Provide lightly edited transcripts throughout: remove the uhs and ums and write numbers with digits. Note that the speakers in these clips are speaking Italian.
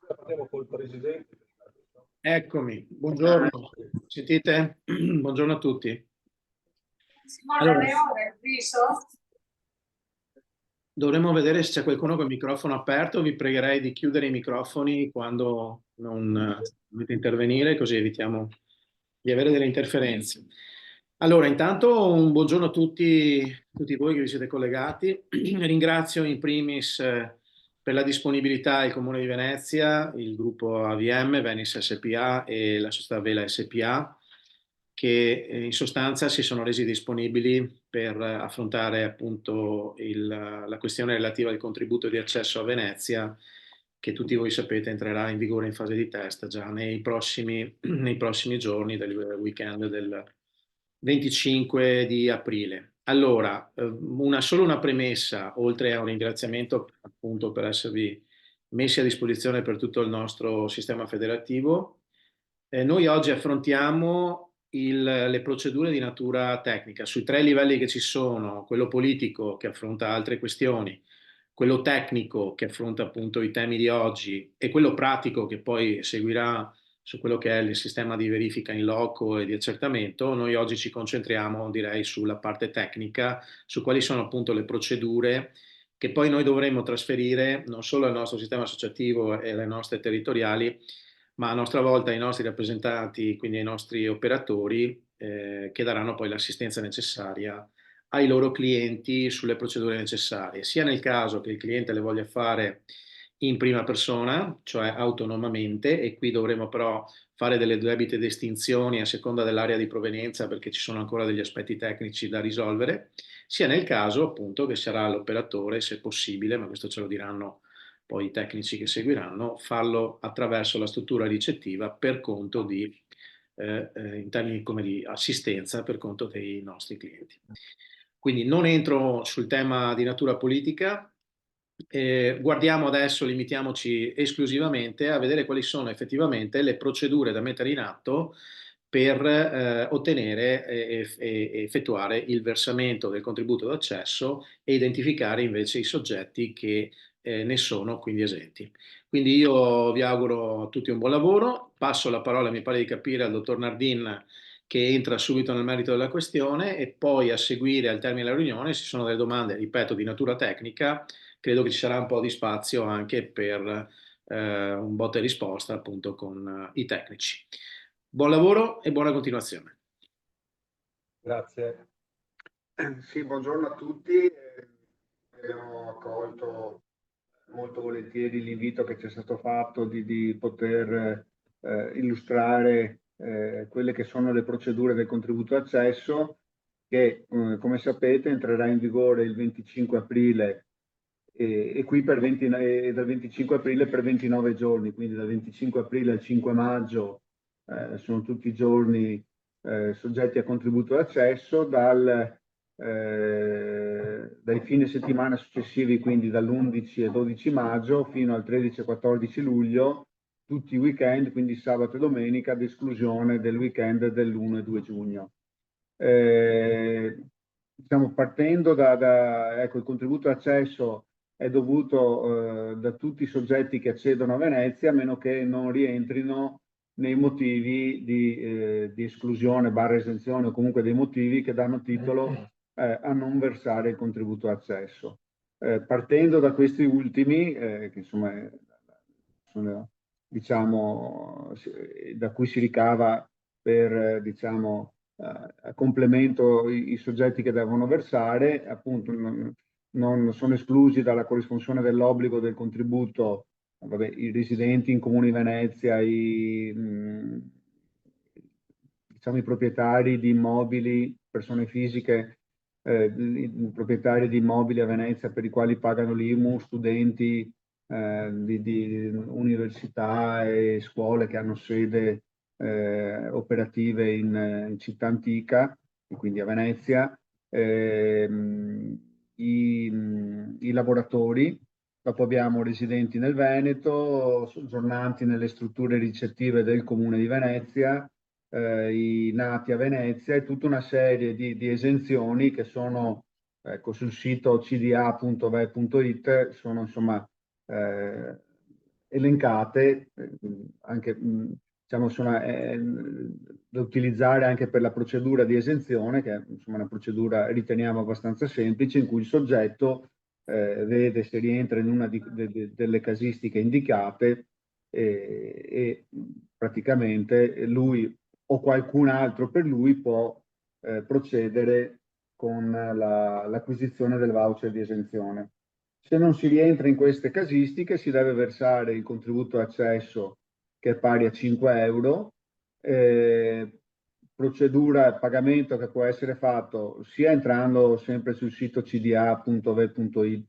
Partiamo col presidente. Eccomi, buongiorno, sentite? Buongiorno a tutti. Allora, dovremmo vedere se c'è qualcuno con il microfono aperto. Vi pregherei di chiudere i microfoni quando non dovete intervenire, così evitiamo di avere delle interferenze. Allora, intanto un buongiorno a tutti voi che vi siete collegati. Ringrazio in primis per la disponibilità il Comune di Venezia, il gruppo AVM, Venice SPA e la società Vela SPA, che in sostanza si sono resi disponibili per affrontare appunto la questione relativa al contributo di accesso a Venezia, che tutti voi sapete entrerà in vigore in fase di test già nei prossimi giorni del weekend del 25 di aprile. Allora, solo una premessa, oltre a un ringraziamento appunto per esservi messi a disposizione per tutto il nostro sistema federativo. Noi oggi affrontiamo le procedure di natura tecnica sui tre livelli che ci sono: quello politico che affronta altre questioni, quello tecnico che affronta appunto i temi di oggi e quello pratico che poi seguirà su quello che è il sistema di verifica in loco e di accertamento. Noi oggi ci concentriamo, direi, sulla parte tecnica, su quali sono appunto le procedure che poi noi dovremmo trasferire non solo al nostro sistema associativo e alle nostre territoriali, ma a nostra volta ai nostri rappresentanti, quindi ai nostri operatori, che daranno poi l'assistenza necessaria ai loro clienti sulle procedure necessarie, sia nel caso che il cliente le voglia fare in prima persona, cioè autonomamente, e qui dovremo però fare delle debite distinzioni a seconda dell'area di provenienza perché ci sono ancora degli aspetti tecnici da risolvere, sia nel caso appunto che sarà l'operatore, se possibile, ma questo ce lo diranno poi i tecnici che seguiranno, farlo attraverso la struttura ricettiva per conto in termini come di assistenza per conto dei nostri clienti. Quindi non entro sul tema di natura politica, guardiamo adesso, limitiamoci esclusivamente a vedere quali sono effettivamente le procedure da mettere in atto per ottenere e effettuare il versamento del contributo d'accesso e identificare invece i soggetti che ne sono quindi esenti. Quindi io vi auguro a tutti un buon lavoro, passo la parola, mi pare di capire, al dottor Nardin, che entra subito nel merito della questione, e poi a seguire al termine della riunione, se ci sono delle domande, ripeto, di natura tecnica, credo che ci sarà un po' di spazio anche per un botta e risposta appunto con i tecnici. Buon lavoro e buona continuazione. Grazie. Sì, buongiorno a tutti. Abbiamo accolto molto volentieri l'invito che ci è stato fatto di poter illustrare quelle che sono le procedure del contributo accesso, che come sapete entrerà in vigore il 25 aprile e qui dal 25 aprile per 29 giorni, quindi dal 25 aprile al 5 maggio sono tutti i giorni soggetti a contributo d'accesso, dai fine settimana successivi, quindi dall'11 e 12 maggio fino al 13 e 14 luglio, tutti i weekend, quindi sabato e domenica, ad esclusione del weekend dell'1 e 2 giugno. Diciamo, partendo ecco, il contributo d'accesso è dovuto da tutti i soggetti che accedono a Venezia, a meno che non rientrino nei motivi di esclusione barra esenzione, o comunque dei motivi che danno titolo a non versare il contributo accesso. Partendo da questi ultimi, che insomma sono, diciamo, da cui si ricava per diciamo, a complemento i soggetti che devono versare, appunto non sono esclusi dalla corrisponsione dell'obbligo del contributo. Vabbè, i residenti in Comune di Venezia, diciamo, i proprietari di immobili, persone fisiche, i proprietari di immobili a Venezia per i quali pagano l'IMU, studenti di università e scuole che hanno sede operative in città antica, e quindi a Venezia, i lavoratori. Dopo abbiamo residenti nel Veneto, soggiornanti nelle strutture ricettive del Comune di Venezia, i nati a Venezia, e tutta una serie di esenzioni che sono ecco, sul sito cda.ve.it sono insomma elencate, anche diciamo, sono da utilizzare anche per la procedura di esenzione, che è insomma, una procedura riteniamo abbastanza semplice, in cui il soggetto vede se rientra in una delle casistiche indicate e praticamente lui o qualcun altro per lui può procedere con l'acquisizione del voucher di esenzione. Se non si rientra in queste casistiche, si deve versare il contributo accesso, che è pari a 5 euro, procedura pagamento che può essere fatto sia entrando sempre sul sito cda.ve.it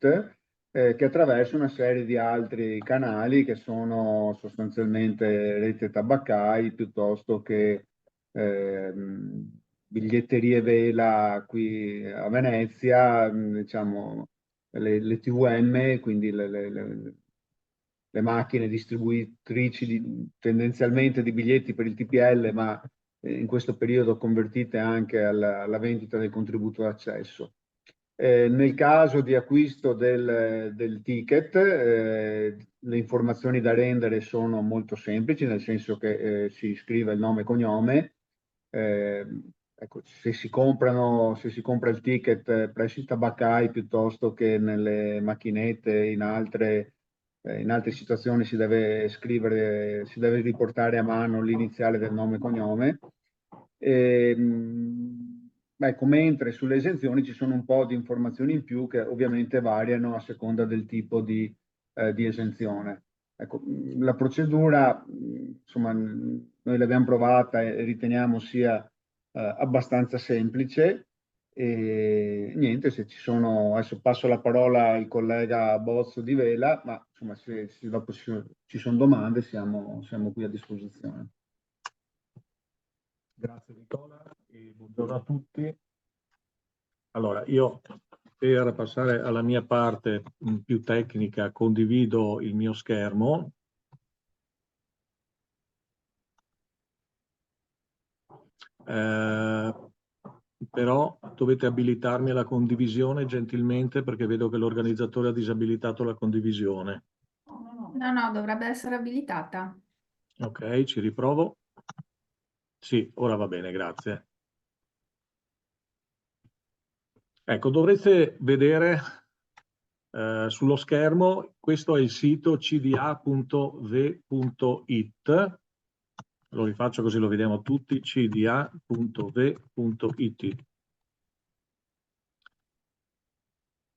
che attraverso una serie di altri canali che sono sostanzialmente rete tabaccai piuttosto che biglietterie Vela qui a Venezia, diciamo le TVM, quindi le macchine distributrici tendenzialmente di biglietti per il TPL, ma in questo periodo convertite anche alla vendita del contributo d'accesso. Nel caso di acquisto del ticket, le informazioni da rendere sono molto semplici, nel senso che si scrive il nome e cognome. Ecco, se si compra il ticket presso i tabaccai piuttosto che nelle macchinette, in altre situazioni si deve scrivere, si deve riportare a mano l'iniziale del nome e cognome. Ecco, mentre sulle esenzioni ci sono un po' di informazioni in più che ovviamente variano a seconda del tipo di esenzione. Ecco, la procedura, insomma, noi l'abbiamo provata e riteniamo sia abbastanza semplice. E niente, se ci sono, adesso passo la parola al collega Bozzo di Vela, ma insomma, se dopo ci sono domande, siamo qui a disposizione. Grazie Nicola e buongiorno a tutti. Allora, io per passare alla mia parte più tecnica condivido il mio schermo. Però dovete abilitarmi alla condivisione gentilmente perché vedo che l'organizzatore ha disabilitato la condivisione. No, dovrebbe essere abilitata. Ok, ci riprovo. Sì, ora va bene, grazie. Ecco, dovrete vedere sullo schermo, questo è il sito cda.v.it. Lo rifaccio così lo vediamo tutti, cda.v.it.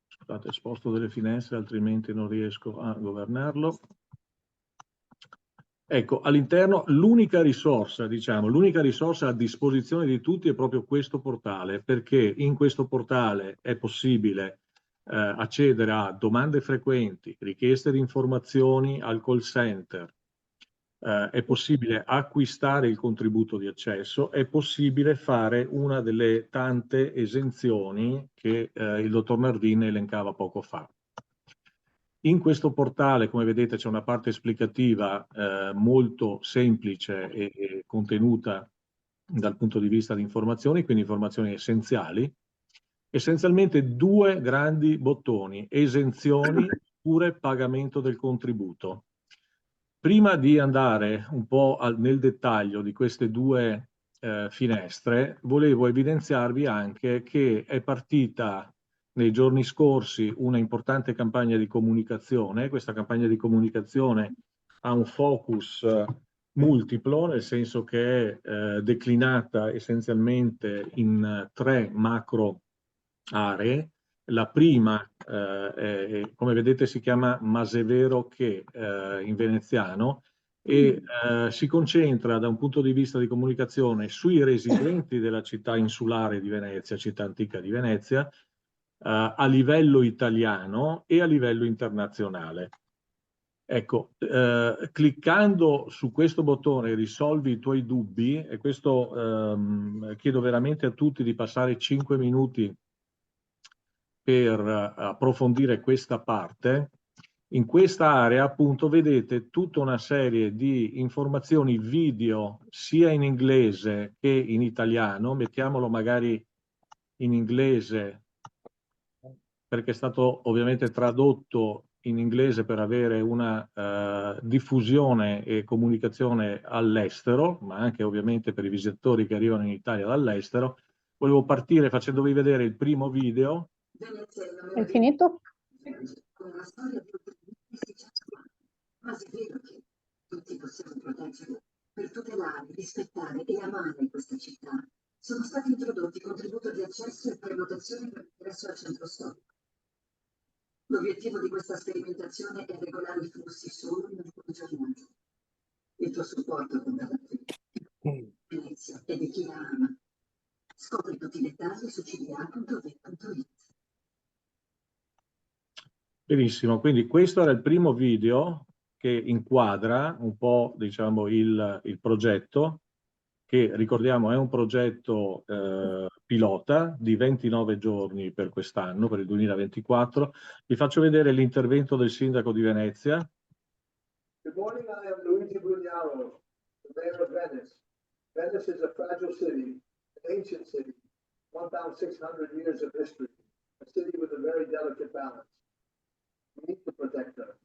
Scusate, sposto delle finestre, altrimenti non riesco a governarlo. Ecco, all'interno l'unica risorsa, diciamo, l'unica risorsa a disposizione di tutti è proprio questo portale, perché in questo portale è possibile accedere a domande frequenti, richieste di informazioni al call center, è possibile acquistare il contributo di accesso, è possibile fare una delle tante esenzioni che il dottor Nardin elencava poco fa. In questo portale, come vedete, c'è una parte esplicativa molto semplice e contenuta dal punto di vista di informazioni, quindi informazioni essenziali. Essenzialmente due grandi bottoni, esenzioni oppure pagamento del contributo. Prima di andare un po' nel dettaglio di queste due finestre, volevo evidenziarvi anche che è partita nei giorni scorsi una importante campagna di comunicazione. Questa campagna di comunicazione ha un focus multiplo, nel senso che è declinata essenzialmente in tre macro aree. La prima, come vedete, si chiama Masevero che in veneziano e si concentra da un punto di vista di comunicazione sui residenti della città insulare di Venezia, città antica di Venezia, a livello italiano e a livello internazionale. Ecco, cliccando su questo bottone risolvi i tuoi dubbi, e questo chiedo veramente a tutti di passare 5 minuti per approfondire questa parte. In questa area appunto vedete tutta una serie di informazioni video sia in inglese che in italiano, mettiamolo magari in inglese perché è stato ovviamente tradotto in inglese per avere una diffusione e comunicazione all'estero, ma anche ovviamente per i visitatori che arrivano in Italia dall'estero. Volevo partire facendovi vedere il primo video. Hai finito? Con una storia di quasi vero che tutti possiamo proteggere. Per tutelare, rispettare e amare questa città sono stati introdotti contributo di accesso e prenotazione per l'ingresso al centro storico. L'obiettivo di questa sperimentazione è regolare i flussi solo in alcune giornate. Il tuo supporto conta da te. Venezia e di chi la ama. Scopri tutti i dettagli su cda.it. Benissimo, quindi questo era il primo video che inquadra un po', diciamo, il progetto, che ricordiamo è un progetto pilota di 29 giorni per quest'anno, per il 2024. Vi faccio vedere l'intervento del sindaco di Venezia. Good morning, I am Luigi Brugnaro, the mayor of Venice. Venice is a fragile city, an ancient city, 1,600 years of history, a city with a very delicate balance. We need to protect her.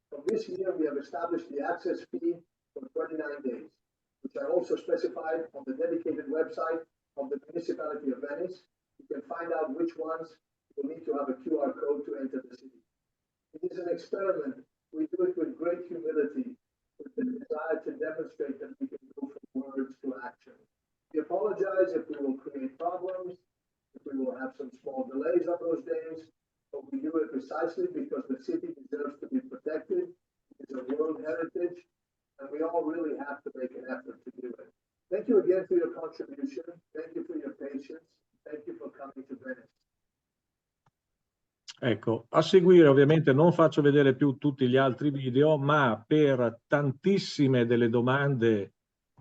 From this year, we have established the access fee for 29 days, which are also specified on the dedicated website of the municipality of Venice. You can find out which ones will need to have a QR code to enter the city. It is an experiment. We do it with great humility, with the desire to demonstrate that we can go from words to action. We apologize if we will create problems, if we will have some small delays on those days, but we do it precisely because the city deserves to be protected. It's a world heritage, and we all really have to make an effort to do it. Thank you again for your contribution. Thank you for your patience. Thank you for coming to Venice. Ecco, a seguire ovviamente non faccio vedere più tutti gli altri video, ma per tantissime delle domande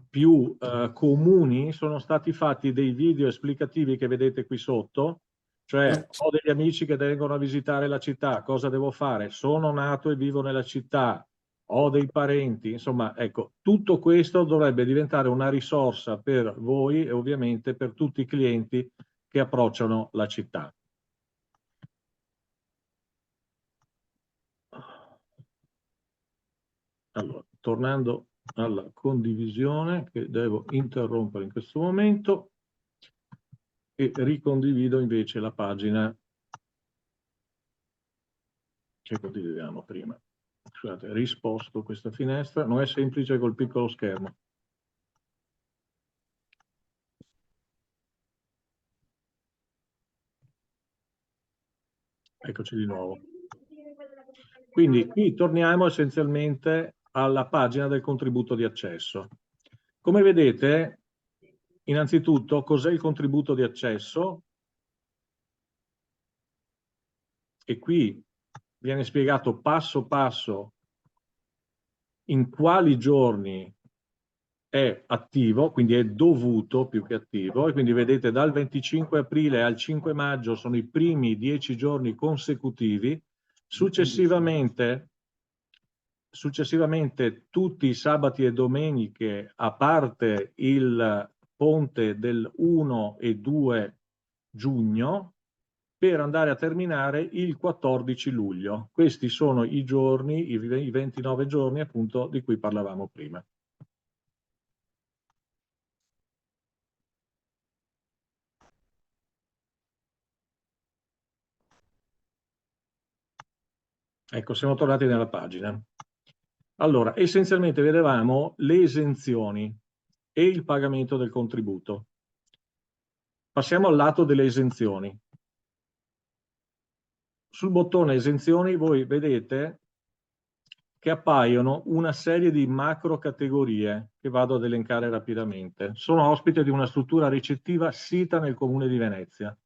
più comuni sono stati fatti dei video esplicativi che vedete qui sotto, cioè ho degli amici che vengono a visitare la città, cosa devo fare? Sono nato e vivo nella città, ho dei parenti, insomma, ecco, tutto questo dovrebbe diventare una risorsa per voi e ovviamente per tutti i clienti che approcciano la città. Allora, tornando alla condivisione, che devo interrompere in questo momento, e ricondivido invece la pagina che condividevamo prima. Scusate, risposto questa finestra, non è semplice col piccolo schermo. Eccoci di nuovo. Quindi qui torniamo essenzialmente alla pagina del contributo di accesso. Come vedete, innanzitutto, cos'è il contributo di accesso? E qui viene spiegato passo passo in quali giorni è attivo, quindi è dovuto più che attivo, e quindi vedete dal 25 aprile al 5 maggio sono i primi 10 giorni consecutivi, successivamente tutti i sabati e domeniche, a parte il ponte del 1 e 2 giugno, per andare a terminare il 14 luglio. Questi sono i giorni, i 29 giorni appunto di cui parlavamo prima. Ecco, siamo tornati nella pagina. Allora, essenzialmente vedevamo le esenzioni e il pagamento del contributo. Passiamo al lato delle esenzioni. Sul bottone esenzioni voi vedete che appaiono una serie di macro categorie che vado ad elencare rapidamente. Sono ospite di una struttura ricettiva sita nel comune di Venezia.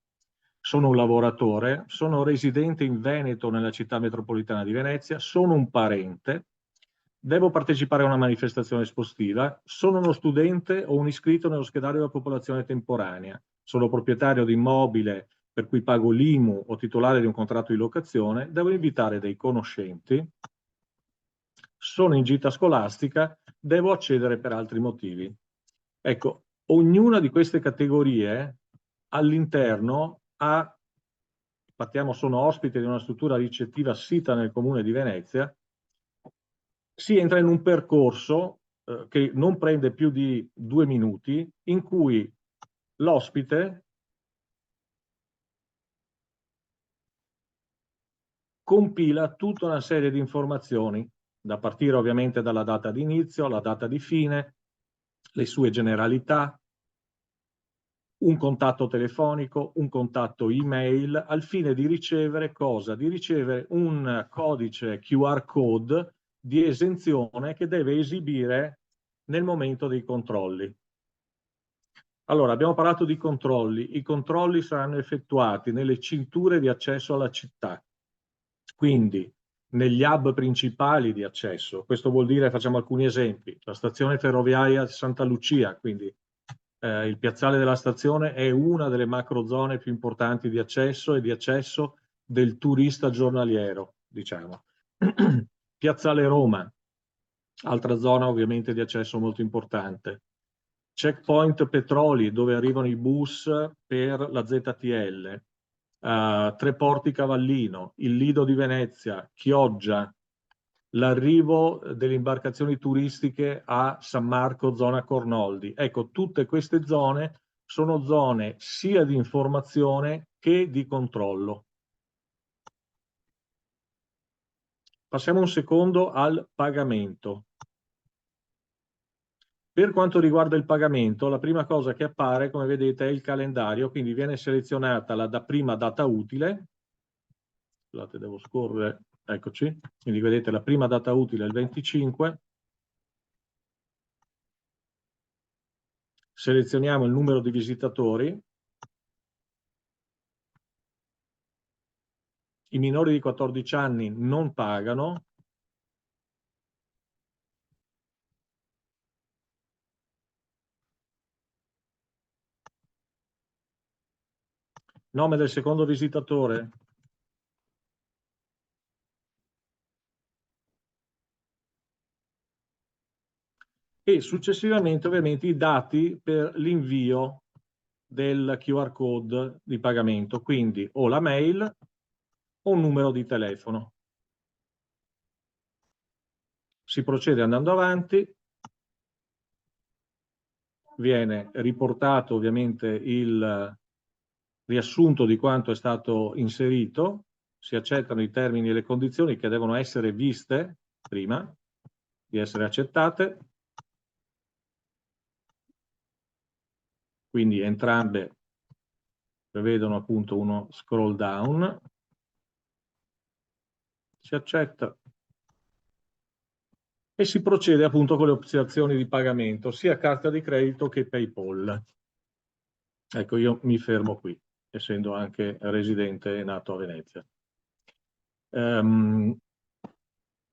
Sono un lavoratore, sono residente in Veneto nella città metropolitana di Venezia, sono un parente, devo partecipare a una manifestazione espositiva, sono uno studente o un iscritto nell'ospedale della popolazione temporanea, sono proprietario di immobile per cui pago l'IMU o titolare di un contratto di locazione, devo invitare dei conoscenti, sono in gita scolastica, devo accedere per altri motivi. Ecco, ognuna di queste categorie all'interno ha partiamo, sono ospite di una struttura ricettiva sita nel comune di Venezia, si entra in un percorso che non prende più di 2 minuti, in cui l'ospite compila tutta una serie di informazioni, da partire ovviamente dalla data di inizio alla data di fine, le sue generalità, un contatto telefonico, un contatto email, al fine di ricevere cosa? Di ricevere un codice QR code di esenzione che deve esibire nel momento dei controlli. Allora, abbiamo parlato di controlli. I controlli saranno effettuati nelle cinture di accesso alla città, quindi negli hub principali di accesso. Questo vuol dire, facciamo alcuni esempi, la stazione ferroviaria di Santa Lucia, quindi il piazzale della stazione è una delle macrozone più importanti di accesso e di accesso del turista giornaliero, diciamo. Piazzale Roma, altra zona ovviamente di accesso molto importante. Checkpoint Petroli, dove arrivano i bus per la ZTL. Tre Porti Cavallino, il Lido di Venezia, Chioggia, l'arrivo delle imbarcazioni turistiche a San Marco, zona Cornoldi. Ecco, tutte queste zone sono zone sia di informazione che di controllo. Passiamo un secondo al pagamento. Per quanto riguarda il pagamento, la prima cosa che appare, come vedete, è il calendario, quindi viene selezionata la prima data utile. Scusate, devo scorrere, eccoci. Quindi vedete la prima data utile è il 25. Selezioniamo il numero di visitatori. I minori di 14 anni non pagano. Nome del secondo visitatore. E successivamente ovviamente i dati per l'invio del QR code di pagamento, quindi o la mail o un numero di telefono. Si procede andando avanti, viene riportato ovviamente il riassunto di quanto è stato inserito, si accettano i termini e le condizioni che devono essere viste prima di essere accettate, quindi entrambe prevedono appunto uno scroll down, si accetta e si procede appunto con le opzioni di pagamento, sia carta di credito che PayPal. Ecco, io mi fermo qui, essendo anche residente e nato a Venezia.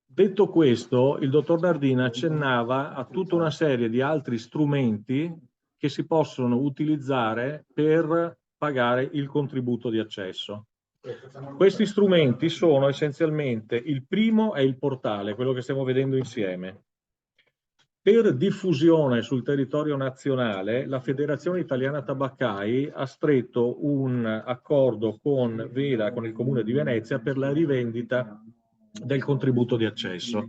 Detto questo, il dottor Nardina accennava a tutta una serie di altri strumenti che si possono utilizzare per pagare il contributo di accesso. Questi strumenti sono essenzialmente, il primo è il portale, quello che stiamo vedendo insieme. Per diffusione sul territorio nazionale, la Federazione Italiana Tabaccai ha stretto un accordo con Vela, con il Comune di Venezia, per la rivendita del contributo di accesso.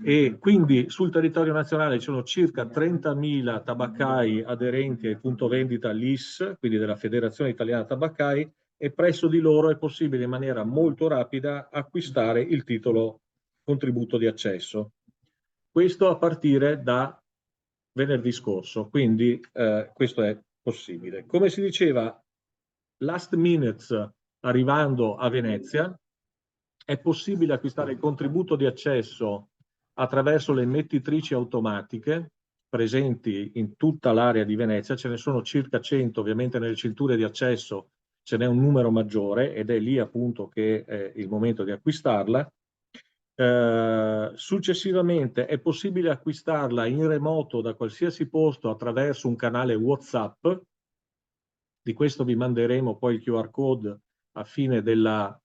E quindi sul territorio nazionale ci sono circa 30.000 tabaccai aderenti al punto vendita LIS, quindi della Federazione Italiana Tabaccai, e presso di loro è possibile in maniera molto rapida acquistare il titolo contributo di accesso. Questo a partire da venerdì scorso, quindi questo è possibile. Come si diceva, last minute arrivando a Venezia, è possibile acquistare il contributo di accesso attraverso le emettitrici automatiche presenti in tutta l'area di Venezia. Ce ne sono circa 100, ovviamente nelle cinture di accesso ce n'è un numero maggiore ed è lì appunto che è il momento di acquistarla. Successivamente è possibile acquistarla in remoto da qualsiasi posto attraverso un canale WhatsApp. Di questo vi manderemo poi il QR code a fine della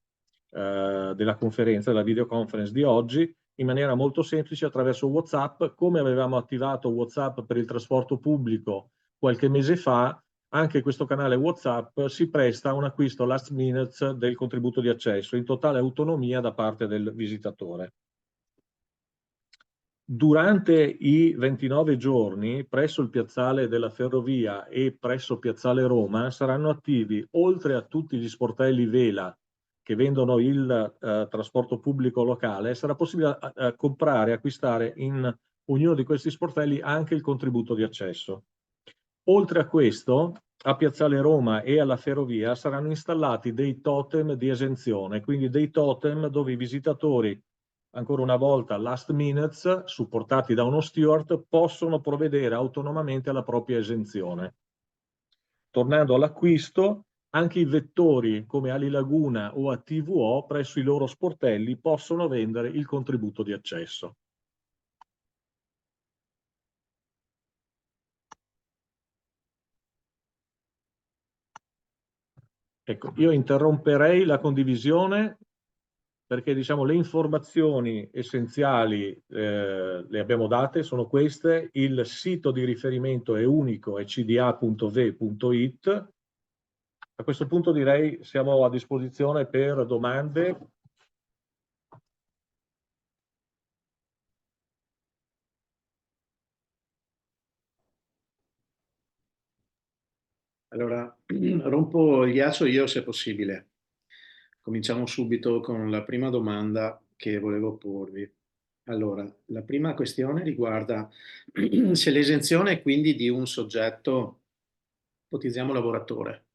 conferenza, della videoconference di oggi, in maniera molto semplice attraverso WhatsApp, come avevamo attivato WhatsApp per il trasporto pubblico qualche mese fa. anche questo canale WhatsApp si presta a un acquisto last minute del contributo di accesso in totale autonomia da parte del visitatore. Durante i 29 giorni, presso il piazzale della Ferrovia e presso Piazzale Roma, saranno attivi, oltre a tutti gli sportelli Vela che vendono il trasporto pubblico locale, sarà possibile comprare e acquistare in ognuno di questi sportelli anche il contributo di accesso. Oltre a questo, a Piazzale Roma e alla Ferrovia saranno installati dei totem di esenzione, quindi dei totem dove i visitatori, ancora una volta last minutes, supportati da uno steward, possono provvedere autonomamente alla propria esenzione. Tornando all'acquisto, anche i vettori come Ali Laguna o ATVO presso i loro sportelli possono vendere il contributo di accesso. Ecco, io interromperei la condivisione perché diciamo le informazioni essenziali le abbiamo date, sono queste, il sito di riferimento è unico, è cda.v.it. A questo punto direi siamo a disposizione per domande. Allora, rompo il ghiaccio io se possibile. Cominciamo subito con la prima domanda che volevo porvi. Allora, la prima questione riguarda se l'esenzione è quindi di un soggetto, ipotizziamo lavoratore,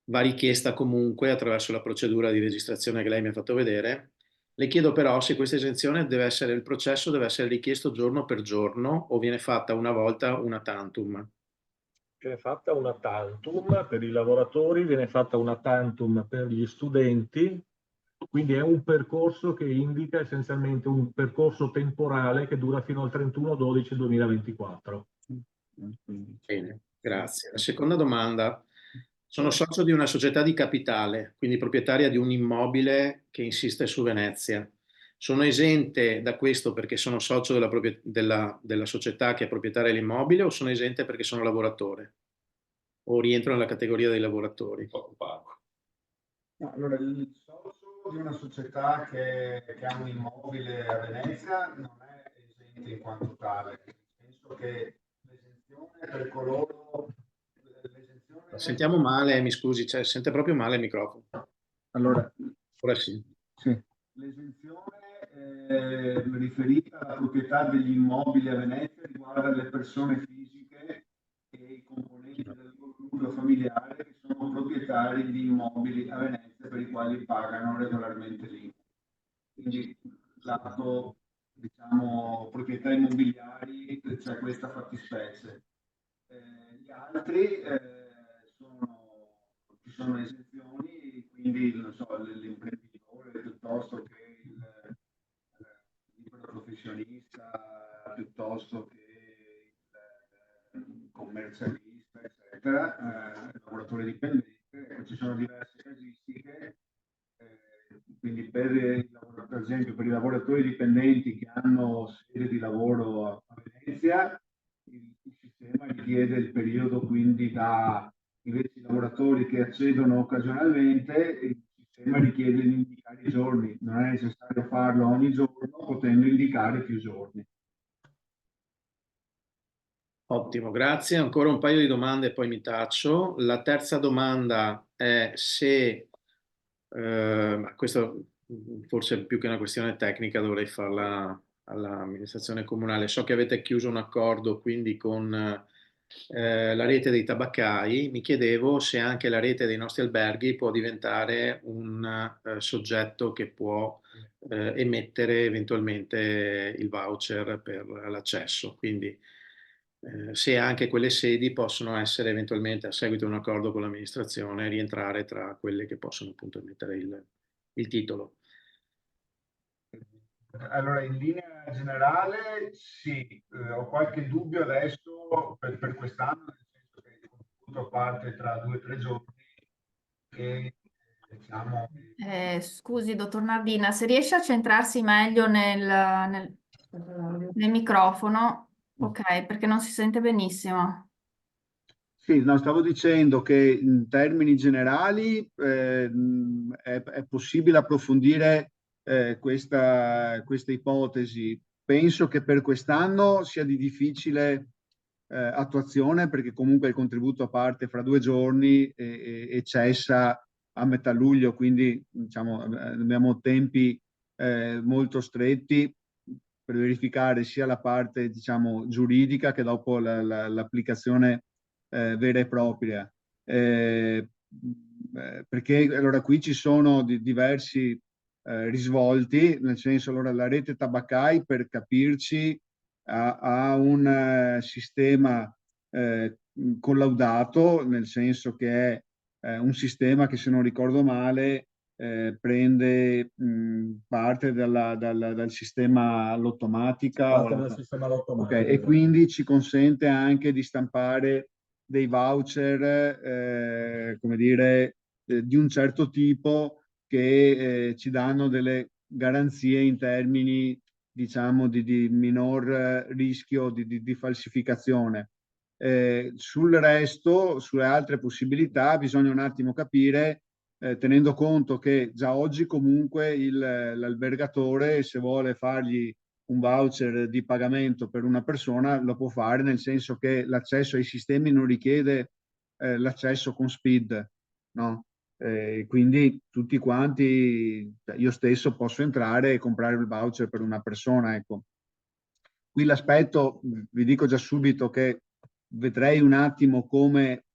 va richiesta comunque attraverso la procedura di registrazione che lei mi ha fatto vedere. Le chiedo però se questa esenzione deve essere, il processo deve essere richiesto giorno per giorno o viene fatta una volta una tantum. Viene fatta una tantum per i lavoratori, viene fatta una tantum per gli studenti, quindi è un percorso che indica essenzialmente un percorso temporale che dura fino al 31/12/2024. Bene, grazie. La seconda domanda. Sono socio di una società di capitale, quindi proprietaria di un immobile che insiste su Venezia. Sono esente da questo perché sono socio della società che è proprietaria dell'immobile o sono esente perché sono lavoratore? O rientro nella categoria dei lavoratori? No, allora, il socio di una società che ha un immobile a Venezia non è esente in quanto tale. Penso che l'esenzione per coloro... Sentiamo male, mi scusi, cioè, sente proprio male il microfono. Allora, Ora sì. sì. L'esenzione riferita alla proprietà degli immobili a Venezia riguarda le persone fisiche e i componenti del nucleo familiare che sono proprietari di immobili a Venezia per i quali pagano regolarmente l'IMU. Quindi lato, diciamo, proprietà immobiliari c'è questa fattispecie. Gli altri ci sono esenzioni, quindi non so, l'imprenditore piuttosto che il libero professionista, piuttosto che il commercialista, eccetera, il lavoratore dipendente, ci sono diverse casistiche. Quindi per esempio per i lavoratori dipendenti che hanno sede di lavoro a Venezia, il sistema richiede il periodo, quindi invece i lavoratori che accedono occasionalmente, il sistema richiede di indicare i giorni, non è necessario farlo ogni giorno, potendo indicare più giorni. Ottimo, grazie. Ancora un paio di domande e poi mi taccio. La terza domanda è se, questo forse più che una questione tecnica dovrei farla all'amministrazione comunale. So che avete chiuso un accordo quindi con la rete dei tabaccai. Mi chiedevo se anche la rete dei nostri alberghi può diventare un soggetto che può emettere eventualmente il voucher per l'accesso. Quindi se anche quelle sedi possono essere eventualmente, a seguito di un accordo con l'amministrazione, rientrare tra quelle che possono appunto emettere il titolo. Allora, in linea generale sì, ho qualche dubbio adesso per quest'anno, nel senso che il contributo parte tra 2 o 3 giorni e diciamo... Scusi, dottor Nardina, se riesce a centrarsi meglio nel microfono, ok, perché non si sente benissimo. Sì, no, stavo dicendo che in termini generali è possibile approfondire questa ipotesi. Penso che per quest'anno sia di difficile attuazione, perché comunque il contributo parte fra 2 giorni e cessa a metà luglio, quindi diciamo, abbiamo tempi molto stretti per verificare sia la parte, diciamo, giuridica che dopo l'applicazione vera e propria. Perché allora qui ci sono diversi risvolti, nel senso, allora la rete tabaccai, per capirci, ha un sistema collaudato, nel senso che è un sistema che, se non ricordo male, prende parte dal sistema all'automatica. Parte del sistema Ok, automatico. e quindi ci consente anche di stampare dei voucher, come dire, di un certo tipo, che ci danno delle garanzie in termini, diciamo, di minor rischio di falsificazione. Sul resto, sulle altre possibilità, bisogna un attimo capire, tenendo conto che già oggi comunque l'albergatore, se vuole fargli un voucher di pagamento per una persona, lo può fare, nel senso che l'accesso ai sistemi non richiede l'accesso con SPID, no? Quindi tutti quanti, cioè io stesso posso entrare e comprare il voucher per una persona, ecco. Qui l'aspetto, vi dico già subito, che vedrei un attimo come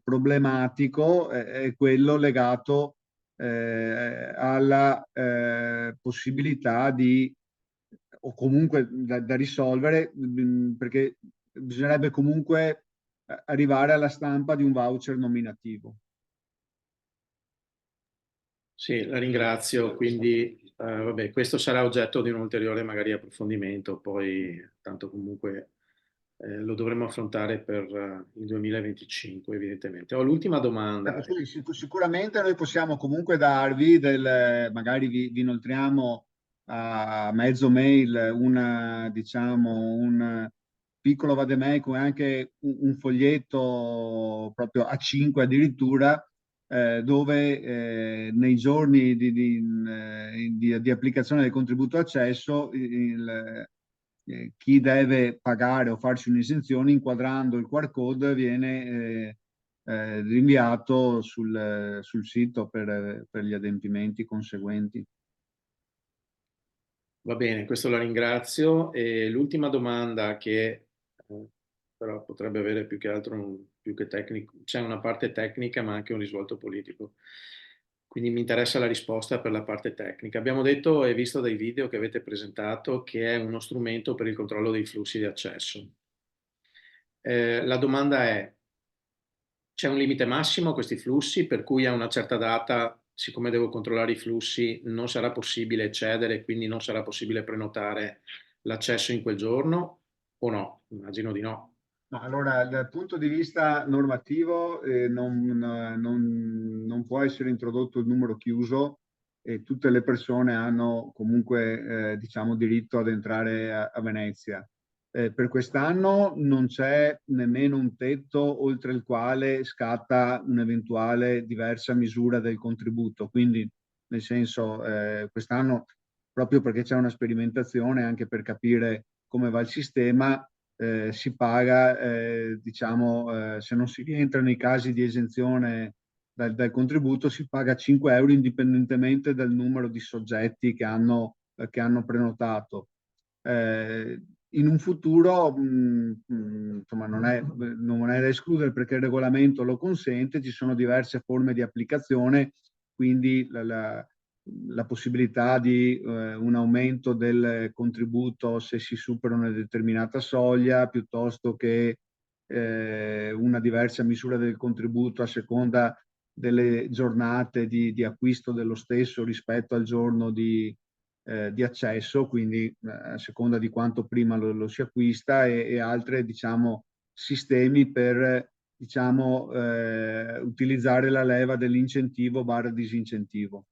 problematico, è quello legato alla possibilità di, o comunque da risolvere, perché bisognerebbe comunque arrivare alla stampa di un voucher nominativo. Sì, la ringrazio. Quindi, vabbè, questo sarà oggetto di un ulteriore magari approfondimento, poi tanto comunque lo dovremo affrontare per il 2025, evidentemente. Ho l'ultima domanda. Sicuramente noi possiamo comunque darvi magari vi inoltriamo a mezzo mail diciamo, un piccolo vademecum e anche un foglietto proprio A5 addirittura, dove nei giorni di applicazione del contributo accesso chi deve pagare o farci un'esenzione, inquadrando il QR code, viene rinviato sul sito per gli adempimenti conseguenti. Va bene, questo la ringrazio. E l'ultima domanda, che però potrebbe avere più che altro, più che tecnico, c'è una parte tecnica ma anche un risvolto politico. Quindi mi interessa la risposta per la parte tecnica. Abbiamo detto e visto dai video che avete presentato che è uno strumento per il controllo dei flussi di accesso. La domanda è: c'è un limite massimo a questi flussi, per cui a una certa data, siccome devo controllare i flussi, non sarà possibile eccedere, quindi non sarà possibile prenotare l'accesso in quel giorno, o no? Immagino di no. No, allora, dal punto di vista normativo, non può essere introdotto il numero chiuso, e tutte le persone hanno comunque, diciamo, diritto ad entrare a Venezia. Per quest'anno non c'è nemmeno un tetto oltre il quale scatta un'eventuale diversa misura del contributo. Quindi, nel senso, quest'anno, proprio perché c'è una sperimentazione, anche per capire come va il sistema, si paga, diciamo, se non si rientra nei casi di esenzione dal contributo, si paga 5 euro indipendentemente dal numero di soggetti che hanno prenotato. In un futuro, insomma, non è da escludere, perché il regolamento lo consente, ci sono diverse forme di applicazione, quindi la possibilità di un aumento del contributo se si supera una determinata soglia, piuttosto che una diversa misura del contributo a seconda delle giornate di acquisto dello stesso rispetto al giorno di accesso, quindi a seconda di quanto prima lo si acquista, e altre, diciamo, sistemi per, diciamo, utilizzare la leva dell'incentivo / disincentivo.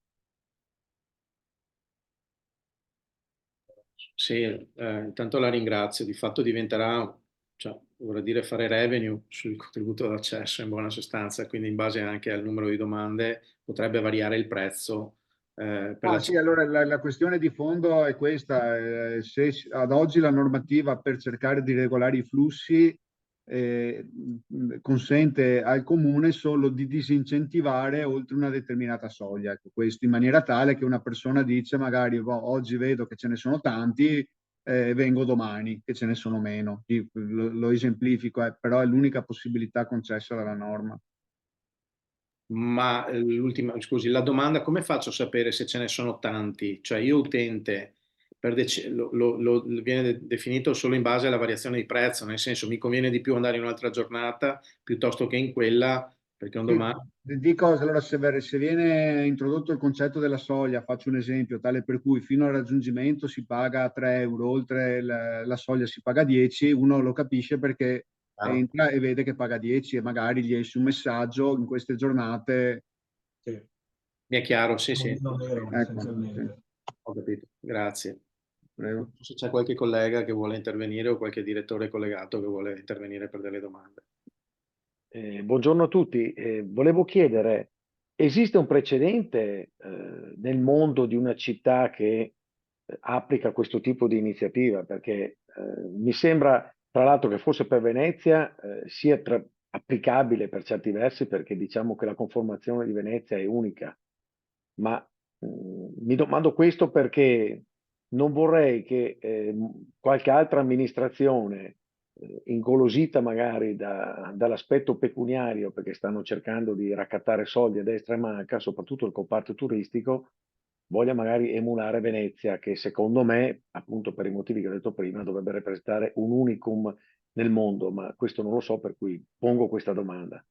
Sì, intanto la ringrazio. Di fatto diventerà, cioè, vorrà dire fare revenue sul contributo d'accesso in buona sostanza, quindi in base anche al numero di domande potrebbe variare il prezzo per Ah, sì, allora la questione di fondo è questa. Se ad oggi la normativa per cercare di regolare i flussi consente al comune solo di disincentivare oltre una determinata soglia. Ecco, questo in maniera tale che una persona dice magari oggi vedo che ce ne sono tanti, vengo domani che ce ne sono meno. Lo esemplifico, però è l'unica possibilità concessa dalla norma. Ma l'ultima, scusi, la domanda, come faccio a sapere se ce ne sono tanti? Cioè io utente, viene definito solo in base alla variazione di prezzo, nel senso mi conviene di più andare in un'altra giornata piuttosto che in quella, perché un domani... Dico, allora, se viene introdotto il concetto della soglia, faccio un esempio, tale per cui fino al raggiungimento si paga 3 euro, oltre la soglia si paga 10, uno lo capisce perché entra e vede che paga 10 e magari gli esce un messaggio in queste giornate. Sì. Mi è chiaro, sì, sì. Non ero, Ecco, essenzialmente. Ho capito, grazie. Prego. Se c'è qualche collega che vuole intervenire o qualche direttore collegato che vuole intervenire per delle domande. Buongiorno a tutti. Volevo chiedere, esiste un precedente nel mondo di una città che applica questo tipo di iniziativa? Perché mi sembra, tra l'altro, che forse per Venezia sia applicabile per certi versi, perché diciamo che la conformazione di Venezia è unica. Ma mi domando questo perché non vorrei che qualche altra amministrazione ingolosita magari dall'aspetto pecuniario, perché stanno cercando di raccattare soldi a destra e manca, soprattutto il comparto turistico, voglia magari emulare Venezia, che secondo me, appunto per i motivi che ho detto prima, dovrebbe rappresentare un unicum nel mondo, ma questo non lo so, per cui pongo questa domanda.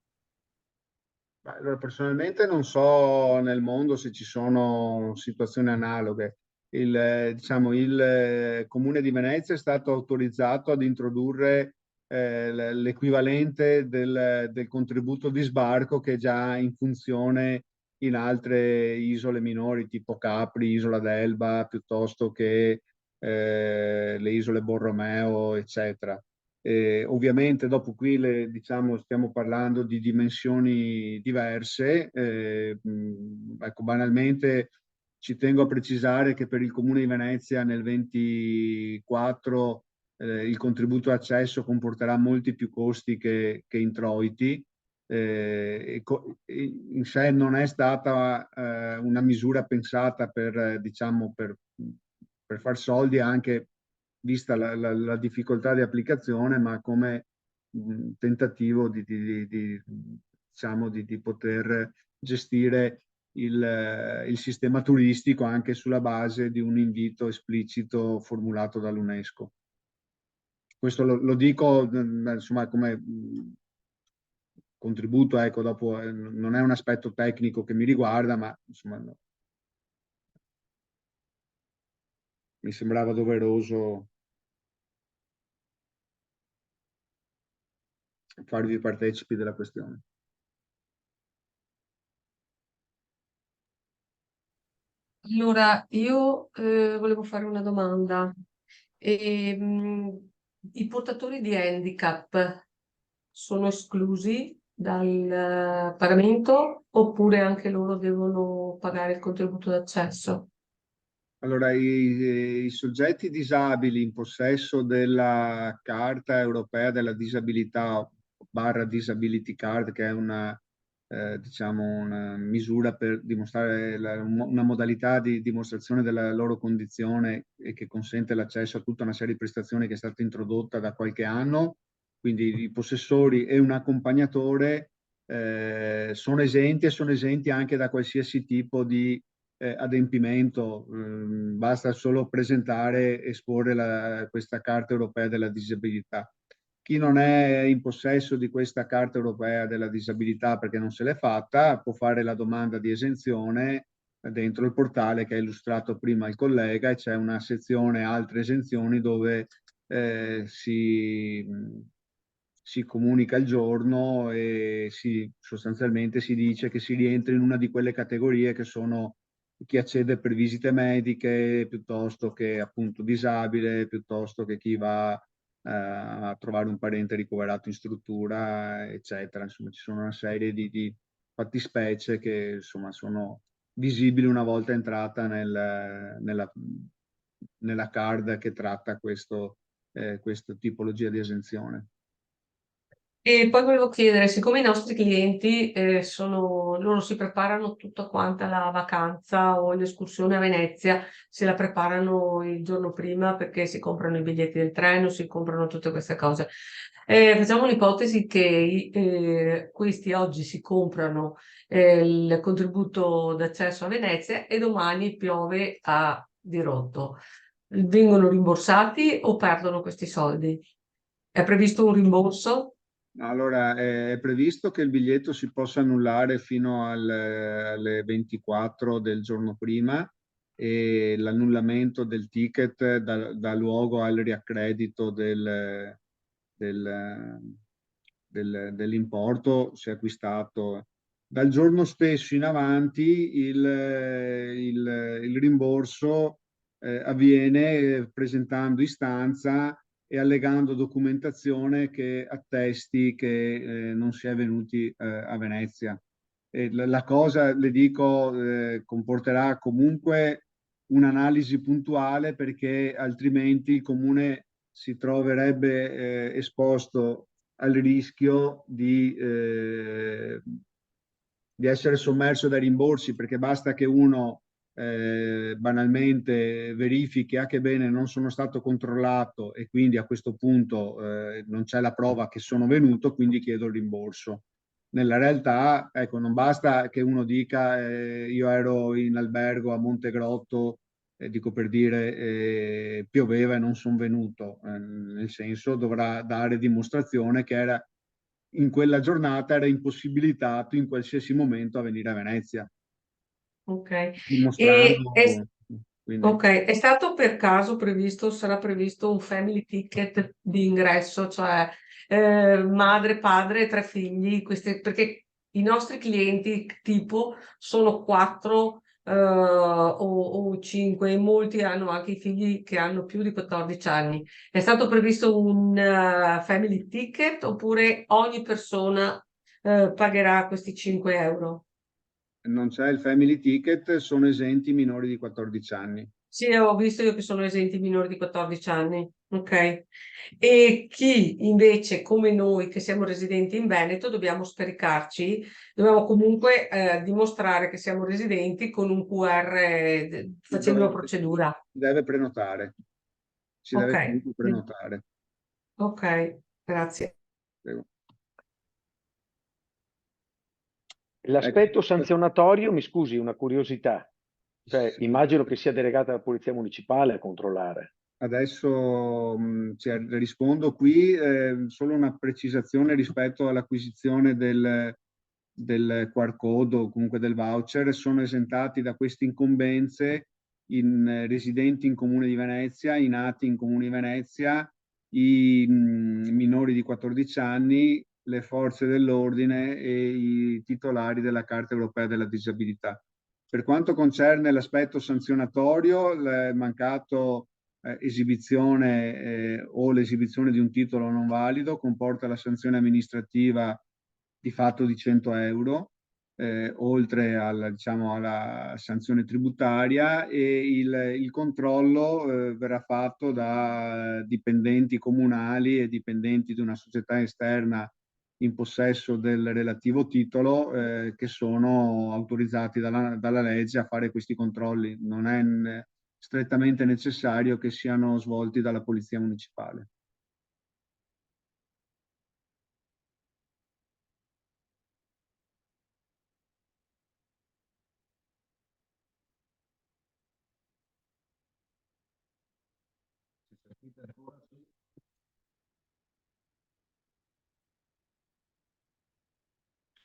Allora, personalmente non so nel mondo se ci sono situazioni analoghe. Il Comune di Venezia è stato autorizzato ad introdurre l'equivalente del contributo di sbarco che è già in funzione in altre isole minori, tipo Capri, Isola d'Elba, piuttosto che le isole Borromeo, eccetera. Ovviamente dopo qui diciamo, stiamo parlando di dimensioni diverse. Ecco, banalmente ci tengo a precisare che per il Comune di Venezia nel 24 il contributo d'accesso comporterà molti più costi che introiti. In sé non è stata una misura pensata diciamo, per far soldi, anche vista la difficoltà di applicazione, ma come tentativo diciamo, di poter gestire il sistema turistico anche sulla base di un invito esplicito formulato dall'UNESCO. Questo lo dico insomma come contributo, ecco, dopo non è un aspetto tecnico che mi riguarda, ma insomma mi sembrava doveroso farvi partecipi della questione. Allora, io volevo fare una domanda. I portatori di handicap sono esclusi dal pagamento oppure anche loro devono pagare il contributo d'accesso? Allora, i soggetti disabili in possesso della Carta Europea della Disabilità / Disability Card, che è diciamo una misura per dimostrare una modalità di dimostrazione della loro condizione e che consente l'accesso a tutta una serie di prestazioni che è stata introdotta da qualche anno, quindi i possessori e un accompagnatore sono esenti e sono esenti anche da qualsiasi tipo di adempimento. Basta solo presentare e esporre questa Carta Europea della Disabilità. Chi non è in possesso di questa Carta Europea della Disabilità perché non se l'è fatta, può fare la domanda di esenzione dentro il portale che ha illustrato prima il collega, e c'è una sezione altre esenzioni dove si comunica il giorno e sostanzialmente si dice che si rientra in una di quelle categorie che sono chi accede per visite mediche, piuttosto che appunto disabile, piuttosto che chi va a trovare un parente ricoverato in struttura, eccetera. Insomma, ci sono una serie di fattispecie che insomma sono visibili una volta entrata nella card che tratta questa tipologia di esenzione. E poi volevo chiedere, siccome i nostri clienti loro si preparano tutta quanta la vacanza o l'escursione a Venezia, se la preparano il giorno prima perché si comprano i biglietti del treno, si comprano tutte queste cose. Facciamo un'ipotesi che questi oggi si comprano il contributo d'accesso a Venezia e domani piove a dirotto. Vengono rimborsati o perdono questi soldi? È previsto un rimborso? Allora, è previsto che il biglietto si possa annullare fino alle 24 del giorno prima e l'annullamento del ticket dà luogo al riaccredito dell'importo se acquistato. Dal giorno stesso in avanti il rimborso avviene presentando istanza e allegando documentazione che attesti che non si è venuti a Venezia. E la cosa, le dico, comporterà comunque un'analisi puntuale perché altrimenti il comune si troverebbe esposto al rischio di essere sommerso dai rimborsi, perché basta che uno banalmente verifichi che bene non sono stato controllato e quindi a questo punto non c'è la prova che sono venuto, quindi chiedo il rimborso. Nella realtà, ecco, non basta che uno dica io ero in albergo a Montegrotto, dico per dire, pioveva e non sono venuto, nel senso dovrà dare dimostrazione che in quella giornata era impossibilitato in qualsiasi momento a venire a Venezia. Ok. Dimostrando, quindi, Ok, è stato per caso previsto, sarà previsto un family ticket di ingresso, cioè madre, padre e 3 figli, perché i nostri clienti tipo sono 4 o 5 e molti hanno anche i figli che hanno più di 14 anni. È stato previsto un family ticket oppure ogni persona pagherà questi 5 euro? non c'è il family ticket, sono esenti i minori di 14 anni. Sì, ho visto io che sono esenti minori di 14 anni, ok? E chi invece, come noi che siamo residenti in Veneto, dobbiamo dobbiamo comunque dimostrare che siamo residenti con un QR facendo la procedura. Deve prenotare, si Ok, deve comunque prenotare. ok, grazie. Prego. L'aspetto sanzionatorio, mi scusi, una curiosità. Cioè, immagino che sia delegata la Polizia Municipale a controllare. Adesso rispondo qui, solo una precisazione rispetto all'acquisizione del QR code o comunque del voucher. Sono esentati da queste incombenze residenti in Comune di Venezia, i nati in Comune di Venezia, i minori di 14 anni, le forze dell'ordine e i titolari della Carta Europea della Disabilità. Per quanto concerne l'aspetto sanzionatorio, il mancato esibizione o l'esibizione di un titolo non valido comporta la sanzione amministrativa di fatto di 100 euro, oltre alla sanzione tributaria, e il controllo verrà fatto da dipendenti comunali e dipendenti di una società esterna in possesso del relativo titolo, che sono autorizzati dalla legge a fare questi controlli. Non è strettamente necessario che siano svolti dalla Polizia Municipale.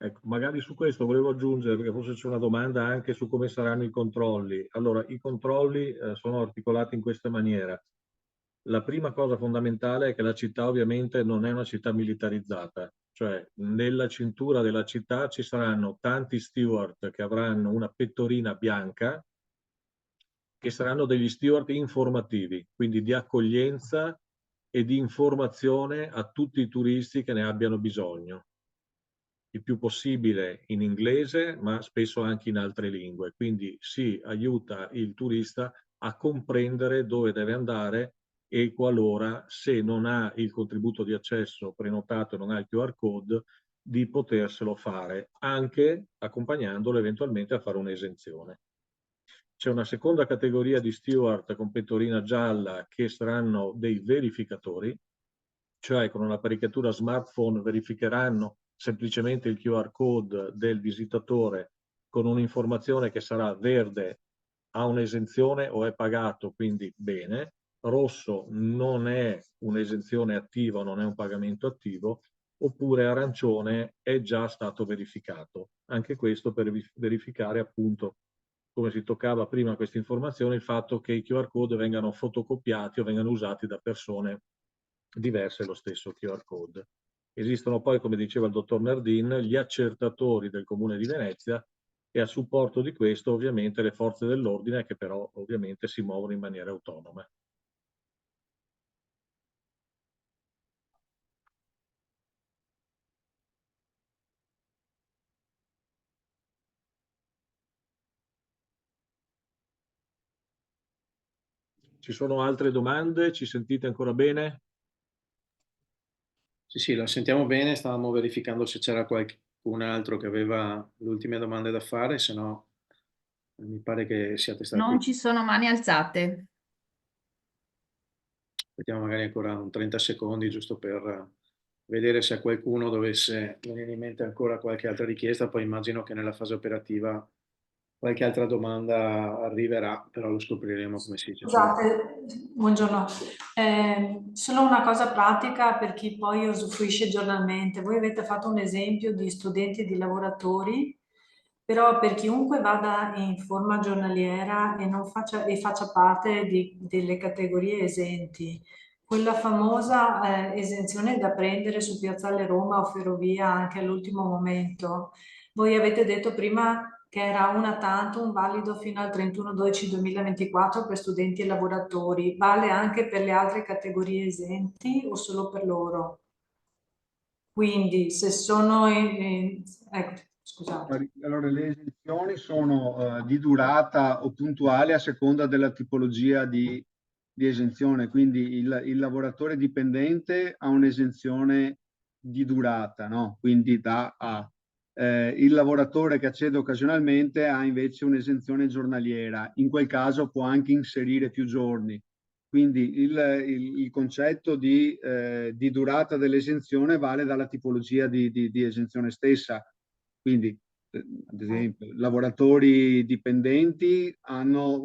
Ecco, magari su questo volevo aggiungere, perché forse c'è una domanda anche su come saranno i controlli. Allora, i controlli sono articolati in questa maniera. La prima cosa fondamentale è che la città ovviamente non è una città militarizzata, cioè nella cintura della città ci saranno tanti steward che avranno una pettorina bianca, che saranno degli steward informativi, quindi di accoglienza e di informazione a tutti i turisti che ne abbiano bisogno. Il più possibile in inglese, ma spesso anche in altre lingue. Quindi si aiuta il turista a comprendere dove deve andare e qualora, se non ha il contributo di accesso prenotato e non ha il QR code, di poterselo fare, anche accompagnandolo eventualmente a fare un'esenzione. C'è una seconda categoria di steward con pettorina gialla che saranno dei verificatori, cioè con un'apparecchiatura smartphone verificheranno semplicemente il QR code del visitatore con un'informazione che sarà verde, ha un'esenzione o è pagato, quindi bene, rosso non è un'esenzione attiva, non è un pagamento attivo, oppure arancione è già stato verificato. Anche questo per verificare appunto, come si toccava prima questa informazione, il fatto che i QR code vengano fotocopiati o vengano usati da persone diverse lo stesso QR code. Esistono poi, come diceva il dottor Nardin, gli accertatori del Comune di Venezia e a supporto di questo ovviamente le forze dell'ordine che però ovviamente si muovono in maniera autonoma. Ci sono altre domande? Ci sentite ancora bene? Sì, la sentiamo bene, stavamo verificando se c'era qualcun altro che aveva le ultime domande da fare, se no mi pare che siate stati... Non ci sono mani alzate. Aspettiamo magari ancora un 30 secondi giusto per vedere se a qualcuno dovesse venire in mente ancora qualche altra richiesta, poi immagino che nella fase operativa qualche altra domanda arriverà, però lo scopriremo come si dice. Scusate, buongiorno. Solo una cosa pratica per chi poi usufruisce giornalmente. Voi avete fatto un esempio di studenti e di lavoratori, però per chiunque vada in forma giornaliera e non faccia, e faccia parte delle categorie esenti, quella famosa esenzione da prendere su Piazzale Roma o Ferrovia anche all'ultimo momento. Voi avete detto prima che era una tantum valido fino al 31/12/2024 per studenti e lavoratori. Vale anche per le altre categorie esenti o solo per loro? Quindi se sono ecco, scusate. Allora, le esenzioni sono di durata o puntuali a seconda della tipologia di esenzione, quindi il lavoratore dipendente ha un'esenzione di durata, no? Quindi da a. Il lavoratore che accede occasionalmente ha invece un'esenzione giornaliera, in quel caso può anche inserire più giorni. Quindi il concetto di durata dell'esenzione vale dalla tipologia di esenzione stessa. Quindi, ad esempio, lavoratori dipendenti hanno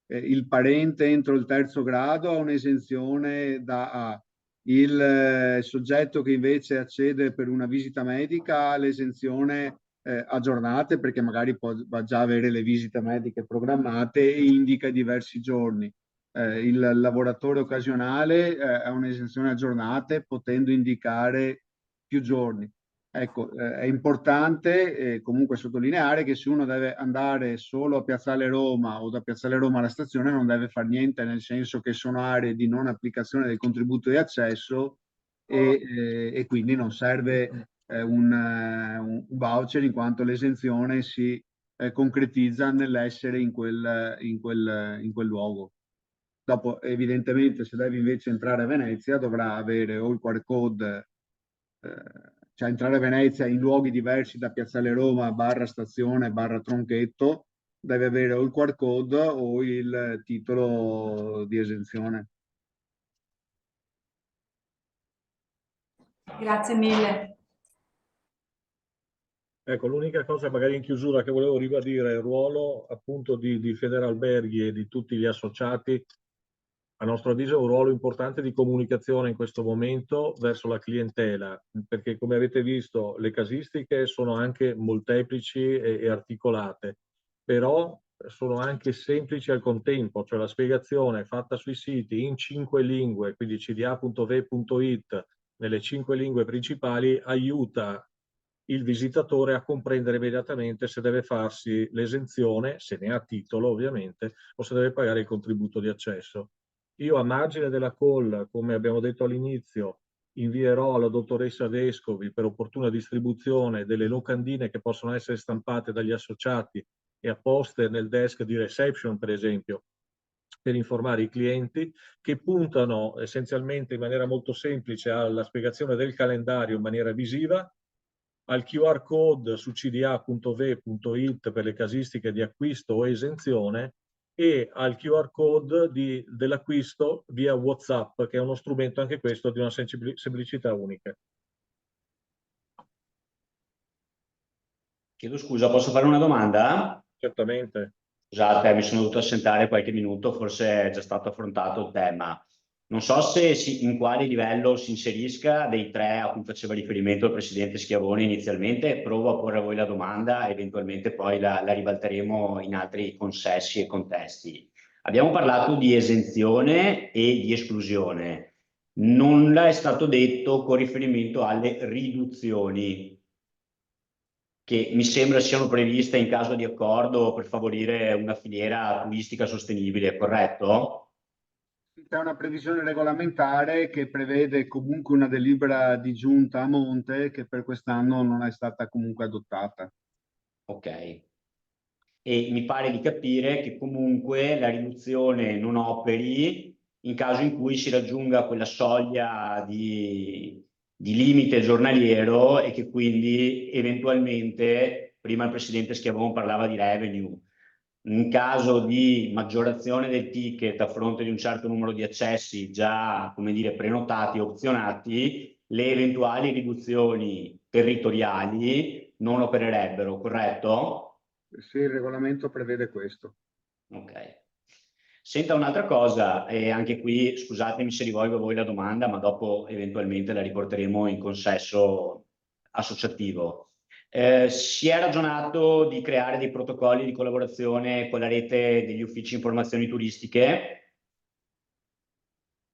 il parente entro il terzo grado ha un'esenzione da A. Il soggetto che invece accede per una visita medica ha l'esenzione a giornate, perché magari va già avere le visite mediche programmate e indica diversi giorni. Il lavoratore occasionale ha un'esenzione a giornate, potendo indicare più giorni. Ecco, è importante comunque sottolineare che se uno deve andare solo a Piazzale Roma o da Piazzale Roma alla stazione non deve fare niente, nel senso che sono aree di non applicazione del contributo di accesso e quindi non serve un voucher, in quanto l'esenzione si concretizza nell'essere in quel luogo. Dopo, evidentemente, se deve invece entrare a Venezia dovrà avere o il QR code, cioè entrare a Venezia in luoghi diversi da Piazzale Roma / stazione / tronchetto, deve avere o il QR code o il titolo di esenzione. Grazie mille. Ecco, l'unica cosa magari in chiusura che volevo ribadire è il ruolo appunto di Federalberghi e di tutti gli associati. A nostro avviso è un ruolo importante di comunicazione in questo momento verso la clientela, perché come avete visto le casistiche sono anche molteplici e articolate, però sono anche semplici al contempo, cioè la spiegazione fatta sui siti in 5 lingue, quindi cda.ve.it, nelle 5 lingue principali, aiuta il visitatore a comprendere immediatamente se deve farsi l'esenzione, se ne ha titolo ovviamente, o se deve pagare il contributo di accesso. Io a margine della call, come abbiamo detto all'inizio, invierò alla dottoressa Vescovi per opportuna distribuzione delle locandine che possono essere stampate dagli associati e apposte nel desk di reception, per esempio, per informare i clienti, che puntano essenzialmente in maniera molto semplice alla spiegazione del calendario in maniera visiva, al QR code su cda.ve.it per le casistiche di acquisto o esenzione e al QR code dell'acquisto via WhatsApp, che è uno strumento anche questo di una semplicità unica. Chiedo scusa, posso fare una domanda? Certamente. Scusate, mi sono dovuto assentare qualche minuto, forse è già stato affrontato il tema. Non so se in quale livello si inserisca dei tre a cui faceva riferimento il Presidente Schiavone inizialmente. Provo a porre a voi la domanda, eventualmente poi la ribalteremo in altri consessi e contesti. Abbiamo parlato di esenzione e di esclusione. Nulla è stato detto con riferimento alle riduzioni, che mi sembra siano previste in caso di accordo per favorire una filiera turistica sostenibile, corretto? C'è una previsione regolamentare che prevede comunque una delibera di giunta a monte che per quest'anno non è stata comunque adottata. Ok. E mi pare di capire che comunque la riduzione non operi in caso in cui si raggiunga quella soglia di limite giornaliero e che quindi eventualmente, prima il Presidente Schiavone parlava di revenue, in caso di maggiorazione del ticket a fronte di un certo numero di accessi già, come dire, prenotati, opzionati, le eventuali riduzioni territoriali non opererebbero, corretto? Sì, il regolamento prevede questo. Ok. Senta un'altra cosa, e anche qui scusatemi se rivolgo a voi la domanda, ma dopo eventualmente la riporteremo in consesso associativo. Si è ragionato di creare dei protocolli di collaborazione con la rete degli uffici informazioni turistiche?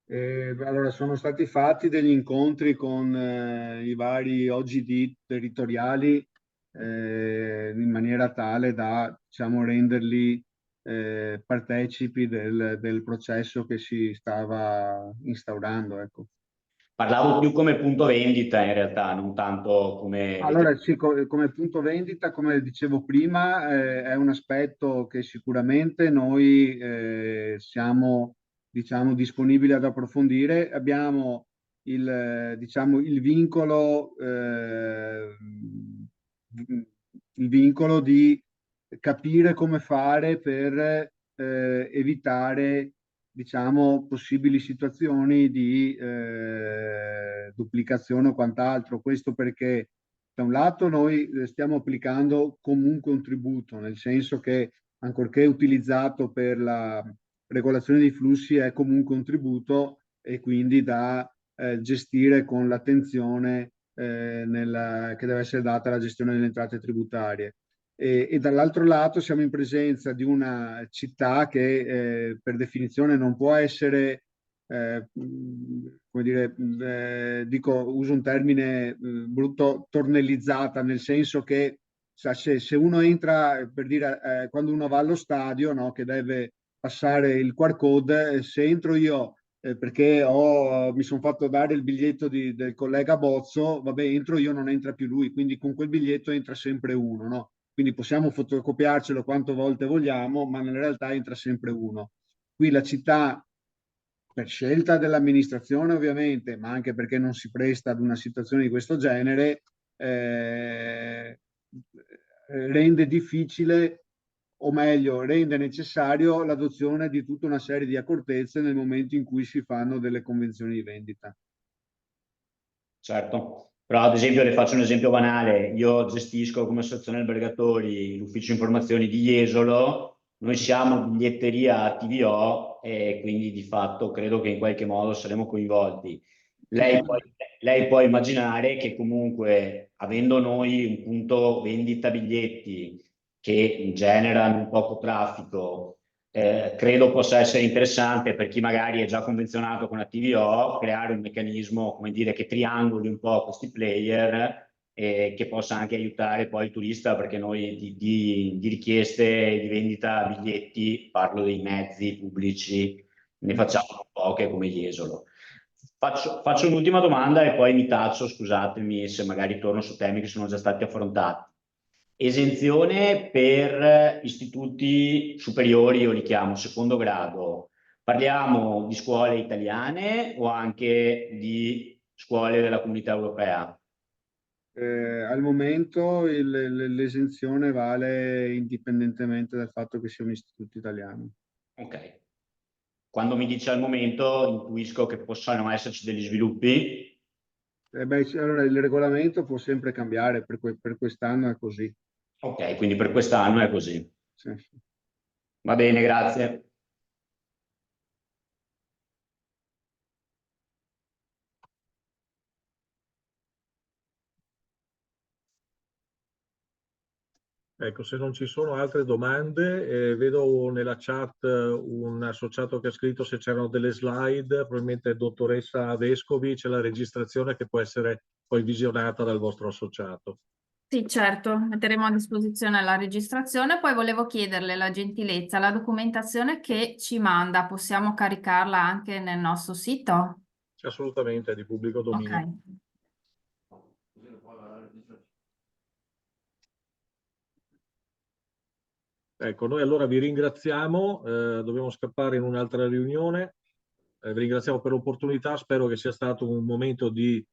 Allora, sono stati fatti degli incontri con i vari OGD territoriali in maniera tale da, diciamo, renderli partecipi del processo che si stava instaurando, ecco. Parlavo più come punto vendita in realtà, non tanto come... Allora, sì, come punto vendita, come dicevo prima, è un aspetto che sicuramente noi siamo, diciamo, disponibili ad approfondire. Abbiamo diciamo, il vincolo di capire come fare per evitare, diciamo, possibili situazioni di duplicazione o quant'altro. Questo perché da un lato noi stiamo applicando comunque un tributo, nel senso che ancorché utilizzato per la regolazione dei flussi è comunque un tributo e quindi da gestire con l'attenzione che deve essere data alla gestione delle entrate tributarie. E dall'altro lato siamo in presenza di una città che per definizione non può essere, come dire, uso un termine brutto, tornellizzata, nel senso che se uno entra, per dire, quando uno va allo stadio, no, che deve passare il QR code, se entro io perché mi sono fatto dare il biglietto del collega Bozzo, vabbè, entro io, non entra più lui, quindi con quel biglietto entra sempre uno, no? Quindi possiamo fotocopiarcelo quante volte vogliamo, ma nella realtà entra sempre uno. Qui la città, per scelta dell'amministrazione ovviamente, ma anche perché non si presta ad una situazione di questo genere, rende difficile, o meglio, rende necessario l'adozione di tutta una serie di accortezze nel momento in cui si fanno delle convenzioni di vendita. Certo, però ad esempio le faccio un esempio banale, io gestisco come associazione albergatori l'ufficio informazioni di Jesolo, noi siamo biglietteria TVO e quindi di fatto credo che in qualche modo saremo coinvolti. Lei può immaginare che comunque avendo noi un punto vendita biglietti che generano poco traffico, credo possa essere interessante per chi magari è già convenzionato con la TVO creare un meccanismo, come dire, che triangoli un po' questi player e che possa anche aiutare poi il turista, perché noi di richieste di vendita biglietti, parlo dei mezzi pubblici, ne facciamo poche come Jesolo. Faccio un'ultima domanda e poi mi taccio, scusatemi se magari torno su temi che sono già stati affrontati. Esenzione per istituti superiori, io li chiamo secondo grado. Parliamo di scuole italiane o anche di scuole della Comunità Europea? Al momento l'esenzione vale indipendentemente dal fatto che sia un istituto italiano. Ok. Quando mi dice al momento, intuisco che possano esserci degli sviluppi. Allora, il regolamento può sempre cambiare, per quest'anno è così. Ok, quindi per quest'anno è così. Sì. Va bene, grazie. Ecco, se non ci sono altre domande, vedo nella chat un associato che ha scritto se c'erano delle slide, probabilmente dottoressa Vescovi, c'è la registrazione che può essere poi visionata dal vostro associato. Sì, certo, metteremo a disposizione la registrazione. Poi volevo chiederle la gentilezza, la documentazione che ci manda, possiamo caricarla anche nel nostro sito? Assolutamente, è di pubblico dominio. Ok. Ecco, noi allora vi ringraziamo, dobbiamo scappare in un'altra riunione, vi ringraziamo per l'opportunità, spero che sia stato un momento di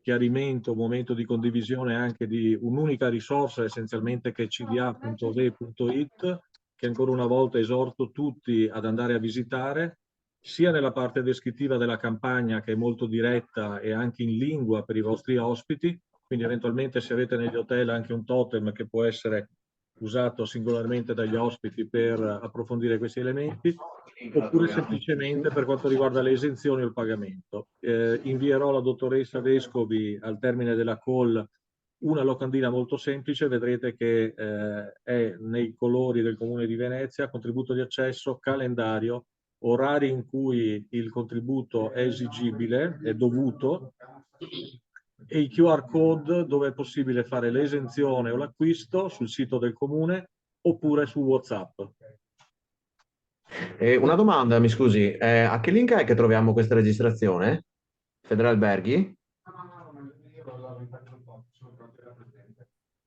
chiarimento, un momento di condivisione anche di un'unica risorsa essenzialmente che è cda.ve.it, che ancora una volta esorto tutti ad andare a visitare, sia nella parte descrittiva della campagna che è molto diretta e anche in lingua per i vostri ospiti, quindi eventualmente se avete negli hotel anche un totem che può essere usato singolarmente dagli ospiti per approfondire questi elementi, oppure semplicemente per quanto riguarda le esenzioni o il pagamento. Invierò alla dottoressa Vescovi al termine della call una locandina molto semplice, vedrete che è nei colori del Comune di Venezia, contributo di accesso, calendario, orari in cui il contributo è esigibile, è dovuto, e i QR code dove è possibile fare l'esenzione o l'acquisto sul sito del Comune oppure su WhatsApp. Una domanda, mi scusi, a che link è che troviamo questa registrazione? Federalberghi?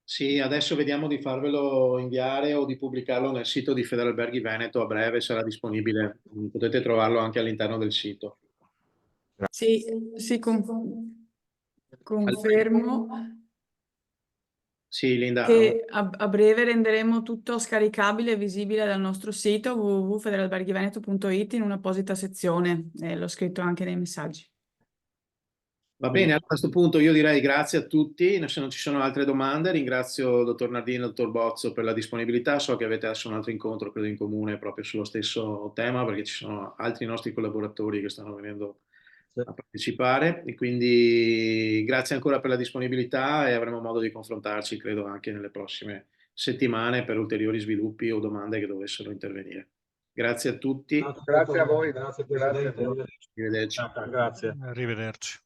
Sì, adesso vediamo di farvelo inviare o di pubblicarlo nel sito di Federalberghi Veneto, a breve sarà disponibile, potete trovarlo anche all'interno del sito. Sì, confermo Sì, Linda. che a breve renderemo tutto scaricabile e visibile dal nostro sito www.federalberghiveneto.it in un'apposita sezione, l'ho scritto anche nei messaggi. Va bene, a questo punto io direi grazie a tutti, se non ci sono altre domande ringrazio il dottor Nardini e il dottor Bozzo per la disponibilità, so che avete adesso un altro incontro credo in comune proprio sullo stesso tema perché ci sono altri nostri collaboratori che stanno venendo a partecipare e quindi grazie ancora per la disponibilità e avremo modo di confrontarci credo anche nelle prossime settimane per ulteriori sviluppi o domande che dovessero intervenire. Grazie a tutti. Grazie a voi. Grazie Presidente. Arrivederci. Grazie. Arrivederci.